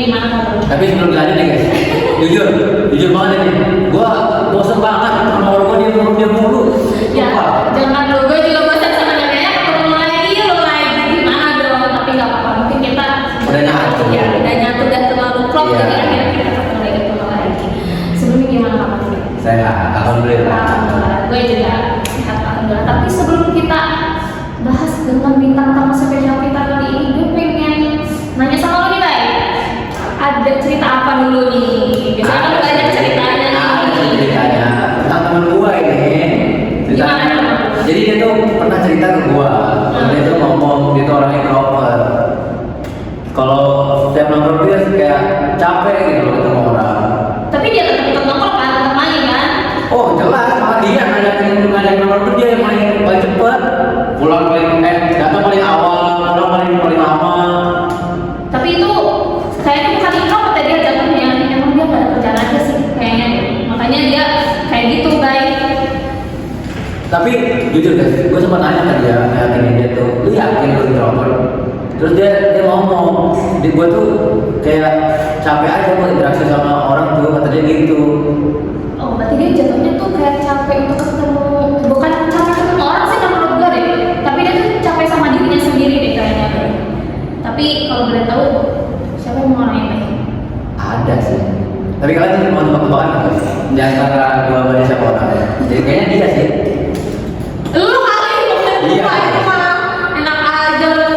gimana kabar? Tapi sebelum dilanjut nih guys, jujur banget nih, gua bosan banget sama orang gua dia mulu. Ya, Sumpah. jangan lo, gue juga bosan sebenarnya. Ketemu lagi gimana dong? Tapi nggak apa-apa, mungkin kita Udah nyatu. Ya, udah nyatu dan terlalu klop, Iya. jadi akhirnya kita ketemu lagi. Sebelumnya gimana kabarnya? Saya alhamdulillah. Alhamdulillah, gue juga sehat alhamdulillah. Tapi sebelum kita bahas dengan bintang tamu spesial kita kali ini, gue pengen nanya sama lo nih, Bay. Ada cerita apa dulu nih? Biasanya kan banyak ceritanya Ada nih. ceritanya tentang temen gua ini. Gimana? Jadi dia tuh pernah cerita ke gua. Dia tuh ngomong dia tuh orangnya introvert. Kalau setiap nongkrong dia kayak capek gitu loh ketemu orang. Tapi dia tetap ikut nongkrong kan, tetap main kan? Oh jelas, malah dia ngajakin nomor dia yang paling cepet, pulang datang paling awal, pulang paling lama. Tapi itu kayaknya bukan introvert ya, dia jatuhnya. Emang dia gak ada kerjaan aja sih kayaknya. Makanya dia kayak gitu, baik. Tapi jujur guys, gue sempat nanya ke dia, yakinin dia tuh, lu yakin lu introvert? Terus dia ngomong, di gue tuh kayak capek aja buat interaksi sama orang tuh, kata dia gitu. Oh, berarti dia jatuhnya tuh kayak capek untuk ketemu, bukan capek ketemu orang sih menurut gue deh. Tapi dia tuh capek sama dirinya sendiri deh kayaknya. Tapi kalau boleh tahu, siapa yang mau orang yang baik? Ada sih. Tapi kalian mau tebak-tebakan nggak? Di antara dua orang siapa orangnya? Jadi kayaknya dia sih. Lu kali bukan Iya. gue mah. Enak aja lu.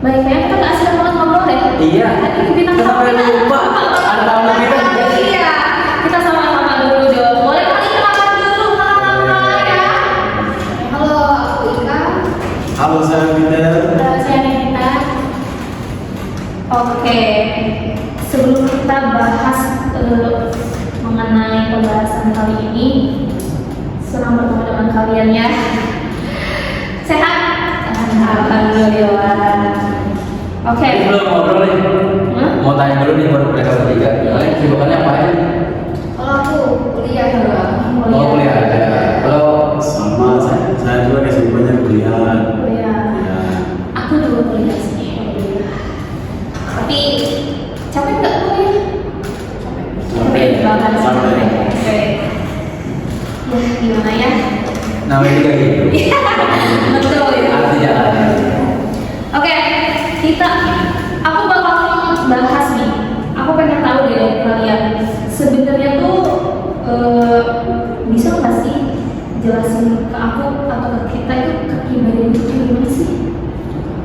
Baik, kayaknya kita gak asli banget ngobrol deh. Iya. Tadi bintang Kenapa tamu kita. lupa? Ada tamu kita. Iya. Kita sama-sama dulu dong. Boleh kali kenalan dulu halo ya. Halo, aku Ika. Halo, saya Peter. Saya Nita. Oke. Sebelum kita bahas mengenai pembahasan kali ini, senang bertemu dengan kalian ya. Sehat? Alhamdulillah. Oke. Ini belum ngobrol nih. Mau tanya dulu nih baru mereka bertiga. Kalian kesibukannya apa aja? Kalau aku kuliah juga. Mau kuliah aja. Kalau Sama saya juga kesibukannya kuliah. Kuliah. Ya, Aku juga kuliah sih. Tapi capek nggak kuliah? Capek banget. Capek. Oke. Ya gimana ya? namanya juga gitu. Betul ya. Arti jalannya. Oke, aku bakal bahas nih. Aku pengen tahu deh dari kalian. Sebenarnya tuh bisa nggak sih jelasin ke aku atau ke kita itu kepribadian itu gimana sih?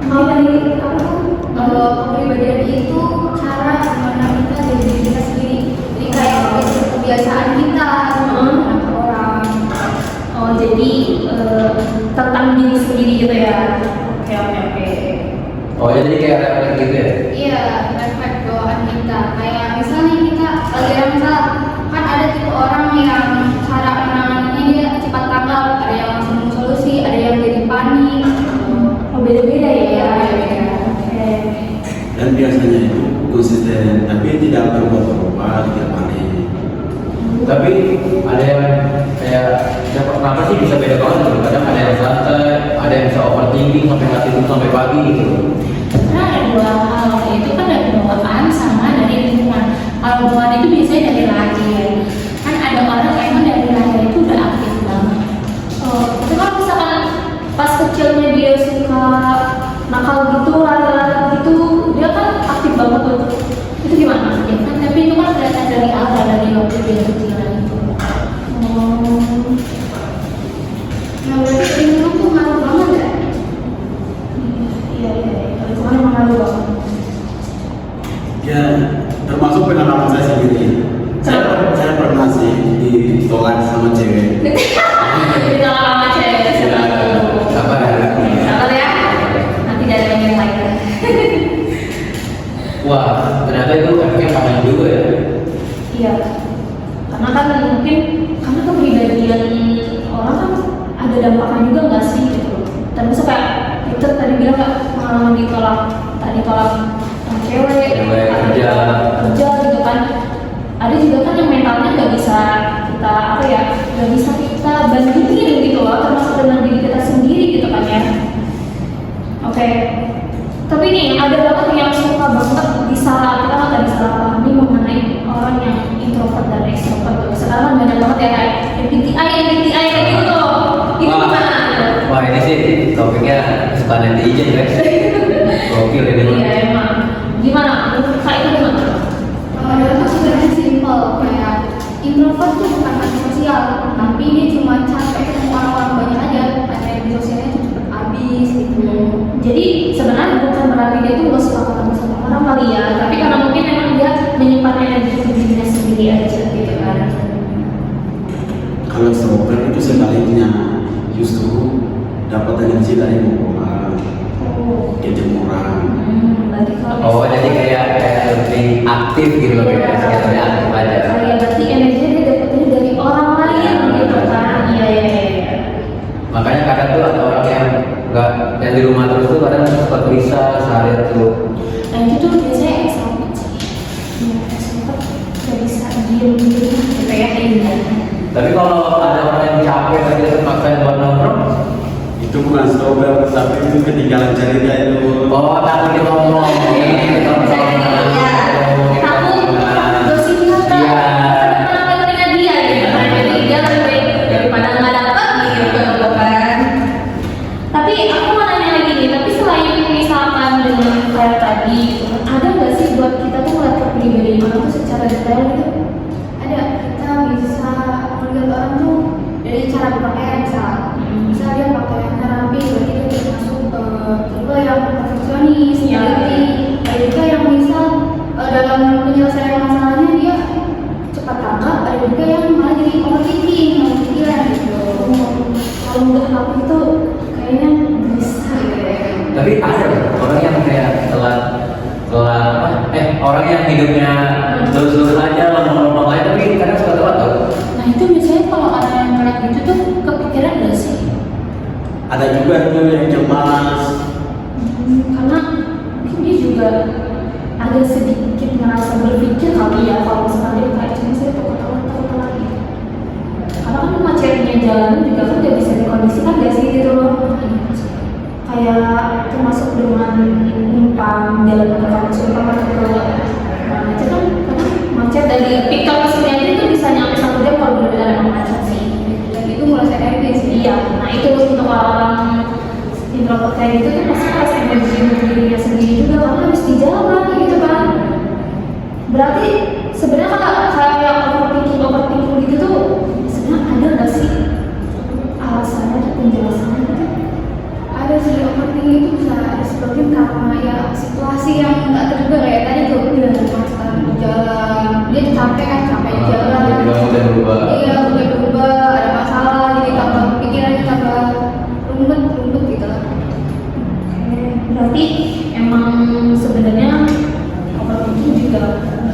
Kalau dari aku, Kalau kepribadian itu cara gimana kita jadi diri kita sendiri. Jadi kayak kebiasaan kita dengan orang. oh jadi tentang diri sendiri gitu ya? Oke. Oh ya jadi kayak refleks gitu ya? Iya, refleks bawaan kita. Kayak misalnya kita lagi ada masalah, kan ada tipe orang yang cara menanganinya dia cepat tanggap, ada yang langsung nemu solusi, ada yang jadi panik. Oh beda-beda ya? Iya, beda-beda. Oke. dan biasanya itu konsisten, tapi tidak berubah-ubah tiap hari. Tapi ada yang kayak kenapa sih bisa beda banget gitu? Kadang ada yang santai, ada yang bisa overthinking sampai nggak tidur sampai pagi gitu. Karena ada dua hal, itu kan dari bawaan sama dari lingkungan. Kalau bawaan itu biasanya dari lahir. Kan ada orang yang emang dari lahir itu udah aktif banget. Tapi kalau misalkan pas kecilnya dia suka nakal gitu, lari-lari gitu, dia kan aktif banget tuh. Itu gimana? Ya kan, tapi itu kan kelihatan dari awal, dari waktu dia kecilan itu. Nah, berarti lingkungan tuh ngaruh banget ya? Iya. Lingkungan emang ngaruh banget. Ya, termasuk pengalaman saya sendiri. Saya pernah sih ditolak sama cewek. Jadi kalau sama cewek Tidak ada. Apa ya? sabar ya, nanti dari yang lain. Wah, ternyata itu efeknya panjang juga ya. Iya, karena kan mungkin karena kepribadian orang kan ada dampaknya juga nggak sih gitu. Termasuk kayak Peter tadi bilang nggak pengalaman ditolak sama cewek, Cewek, kerja. gitu kan. Ada juga kan yang mentalnya nggak bisa kita nggak bisa kita bandingin gitu loh, termasuk dengan diri kita sendiri gitu kan ya. Oke. Tapi nih ada banget yang suka banget topiknya suka netizen guys. Gokil ini. Iya emang. Gimana? Kak itu gimana? Dia tuh sebenarnya simple, kayak introvert tuh bukan antisosial, tapi dia cuma capek ketemu orang-orang banyak aja, energi sosialnya tuh cepet habis gitu. Jadi sebenarnya bukan berarti dia tuh gak suka ketemu sama orang kali ya, tapi karena mungkin memang dia menyimpan energi untuk dirinya sendiri aja gitu kan. Kalau extrovert itu sebaliknya, justru dapat energi dari ngobrol, Oh. ketemu orang. Berarti kalau Oh jadi kayak lebih aktif gitu loh Iya. guys, kayak lebih aktif aja. ya berarti energinya dia dapetnya dari orang lain gitu kan. Iya. Makanya kadang tuh ada orang yang nggak yang di rumah terus tuh kadang suka gelisah seharian tuh. Nah itu tuh biasanya extrovert sih. Extrovert gak bisa diem gitu ya kayak gini. Tapi kalau ada orang yang capek tapi dia terpaksa buat nongkrong, Itu bukan extrovert, tapi itu ketinggalan cerita itu. oh takut dia ngomong. Takut gosipnya kan Iya. kenapa dengan dia gitu kan. Jadi dia lebih baik daripada nggak dapat gitu kan. Tapi aku mau nanya lagi nih, tapi selain misalkan dengan kayak tadi gitu kan, ada nggak sih buat kita tuh ngeliat kepribadian orang tuh secara detail gitu? Ada, kita bisa melihat orang tuh dari cara berpakaian, bisa dia pakaiannya rapi, berarti dia termasuk tipe yang perfeksionis, Iya. teliti. Ada juga yang bisa dalam penyelesaian masalahnya dia cepat tanggap, ada juga yang malah jadi overthinking, pikiran gitu. Kalau nggak aku itu kayaknya bisa gitu ya. Tapi ada loh, orang yang kayak telat apa? Orang yang hidupnya lurus-lurus aja, lompat-lompat aja, tapi kadang suka telat tau. Nah itu biasanya kalau orang yang kayak gitu tuh kepikiran gak sih? Ada juga tuh yang cemas. Karena mungkin dia juga ada sedikit ngerasa berpikir kali ya kalau misalnya dia kayak cuma saya takut lagi. Karena kan macetnya jalan juga kan gak bisa dikondisikan gak sih gitu loh. Kayak termasuk dengan numpang jalan ke kampus macet kan karena macet dari pick-up ke sini aja itu bisa nyampe 1 jam kalau benar-benar emang macet sih. Dan itu mulai energi sih. Iya, nah itu untuk orang introvert kayak gitu tuh pasti harus energi untuk dirinya sendiri juga karena harus di jalan gitu kan. Berarti sebenarnya kalau kayak overthinking gitu tuh sebenarnya ada nggak sih alasannya atau penjelasannya gitu? Ada sih, overthinking itu bisa disebabkan karena ya situasi yang nggak terduga kayak tadi tuh, masalah di jalan, dia capek di jalan. Udah berubah. Iya, udah berubah, ada masalah, jadi tambah pikirannya tambah rumput gitu lah. Oke, berarti emang sebenarnya overthinking juga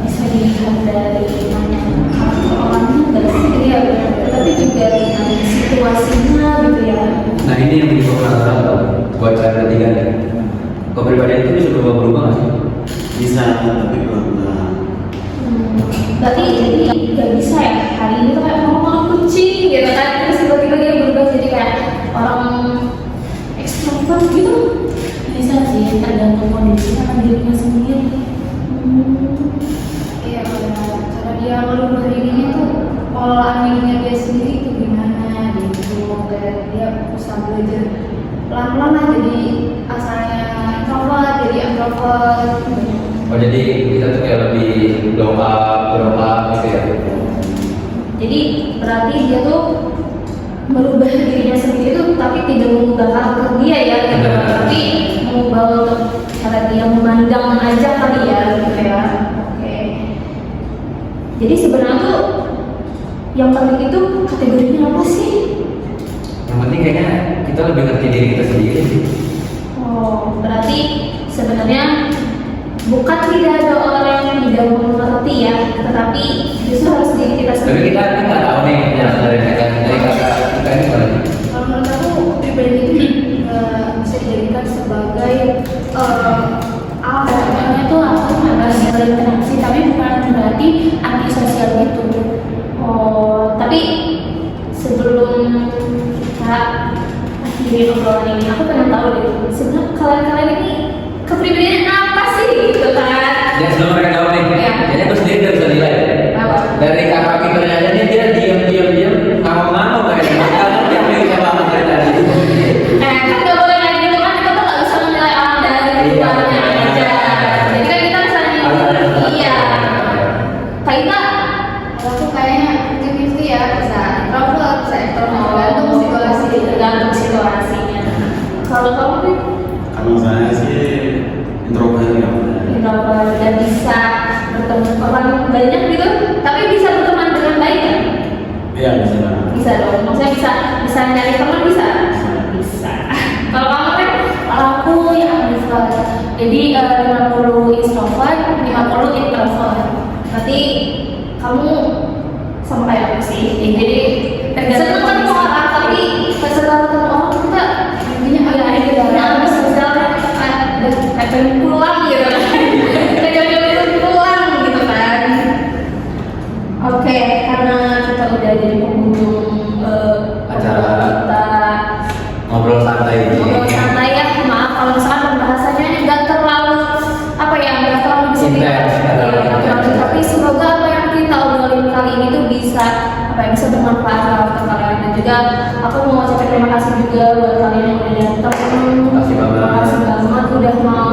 bisa dilihat dari namanya karakter orangnya nggak sih ya, tapi juga dengan situasinya gitu ya. Nah ini yang bikin gue penasaran tau, buat cara ketiga nih. Kepribadian itu bisa berubah-berubah nggak sih? Bisa, tapi pelan-pelan. Berarti jadi nggak bisa ya hari ini tuh kayak orang kucing gitu kan, terus tiba-tiba dia berubah jadi kayak orang ekstrovert gitu. Bisa sih tergantung kondisi sama dirinya sendiri. Iya, cara dia merubah dirinya tuh pengelolaan dirinya dia sendiri itu gimana gitu. Kayak dia usaha belajar pelan-pelan lah jadi asalnya introvert jadi extrovert. Oh jadi kita tuh kayak lebih blow up gitu ya? Jadi berarti dia tuh merubah dirinya sendiri tuh tapi tidak mengubah karakter dia ya gitu. Tapi mengubah untuk cara dia memandang aja kali ya gitu ya. Oke. Jadi sebenarnya tuh yang penting itu kategorinya apa sih? Yang penting kayaknya kita lebih ngerti diri kita sendiri sih. Oh, berarti sebenarnya bukan tidak ada orang yang tidak mengerti ya, tetapi justru harus diri kita Tapi sendiri. kita nggak tahu nih penjelasan dari kakak kita ini gimana? Kalau menurut aku pribadi itu bisa dijadikan sebagai alat. Sebenarnya tuh aku harus berinteraksi, tapi bukan berarti antisosial gitu. Oh, tapi sebelum kita akhiri obrolan ini, aku pengen tahu deh, sebenarnya kalian ini kepribadian apa sih gitu kan? Ya sebelum mereka tahu nih, Iya. kayaknya aku sendiri udah bisa nilai. Apa? Dari kakak pinternya aja nih dia diam ngomong-ngomong kayak gitu. Karena dia pengen banget dari tadi. Kan gak boleh lagi introvert dan bisa bertemu orang banyak gitu, tapi bisa berteman dengan baik kan? Iya, bisa banget. Bisa dong, maksudnya bisa nyari teman bisa. Kalau kamu kan? Kalau aku yang ambivert, jadi 50 extrovert, 50 introvert. Berarti kamu sama kayak aku sih. Jadi Tergantung seneng ketemu kondisi. orang, tapi pas setelah ketemu orang kita intinya Iya, ada kendala. nah, misalnya pengen pulang gitu kan. Pengen pulang gitu kan. Oke, karena kita udah jadi penghujung Acara. kita Ngobrol santai ini. ngobrol santai ya. Maaf kalau misalkan pembahasannya ini nggak terlalu apa ya, nggak terlalu bisa Intens, nggak terlalu intens. tapi semoga apa yang kita obrolin kali ini tuh bisa apa ya, bisa bermanfaat lah untuk kalian. Dan juga aku mau ngucapin terima kasih juga buat kalian yang udah datang. Makasih banget. Terima kasih banget udah mau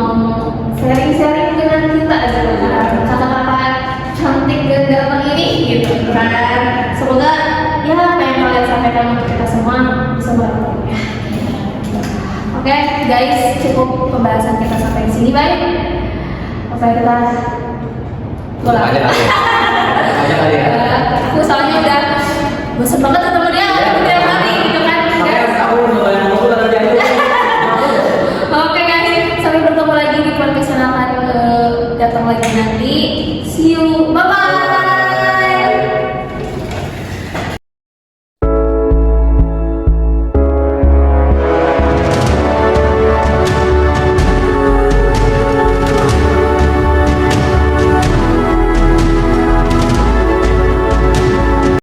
sharing-sharing dengan kita gitu kan. Kata-kata cantik dan ganteng ini gitu kan. Semoga ya apa yang kalian sampaikan untuk kita semua bisa bermanfaat. Oke guys, cukup pembahasan kita sampai di sini, baik. Oke, kita pulang. Aja kali ya. Aja kali ya. Aku soalnya udah bosan banget ketemu dia.